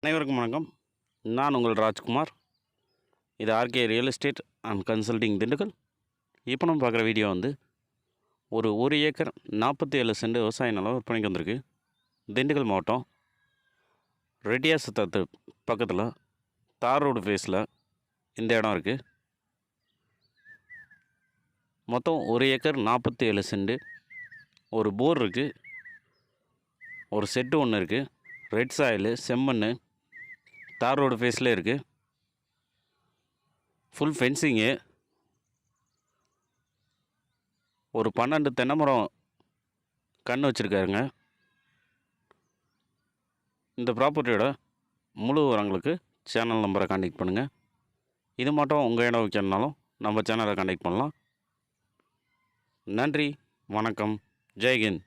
அனைவருக்கும் வணக்கம். நான் உங்கள் ராஜ்குமார். இது RK real estate and consulting Dindigul. இப்போ நம்ம பார்க்குற வீடியோ வந்து ஒரு ஏக்கர் 47 சென்ட் விவசாய நிலம் விற்பனைக்கு வந்திருக்கு. திண்டுக்கல் மாவட்டம் ரெட்டியாசத்தத்து பக்கத்தில் தார் ரோடு ஃபேஸில் இந்த இடம் இருக்குது. மொத்தம் 1 ஏக்கர் 47 சென்ட். ஒரு போர் இருக்குது, ஒரு செட்டு ஒன்று இருக்குது, ரெட் சாயிலு, செம்மண், தார் ரோடு ஃபேஸில் இருக்குது. ஃபுல் ஃபென்சிங்கு, ஒரு 12 தென்னை மரம் கன்று வச்சுருக்காருங்க. இந்த ப்ராப்பர்ட்டியோட முழு விவரங்களுக்கு சேனல் நம்பரை கான்டெக்ட் பண்ணுங்கள். இது மட்டும் உங்கள் இடம் வைக்கணுனாலும் நம்ம சேனலை கான்டெக்ட் பண்ணலாம். நன்றி, வணக்கம், ஜெய்ஹிந்த்.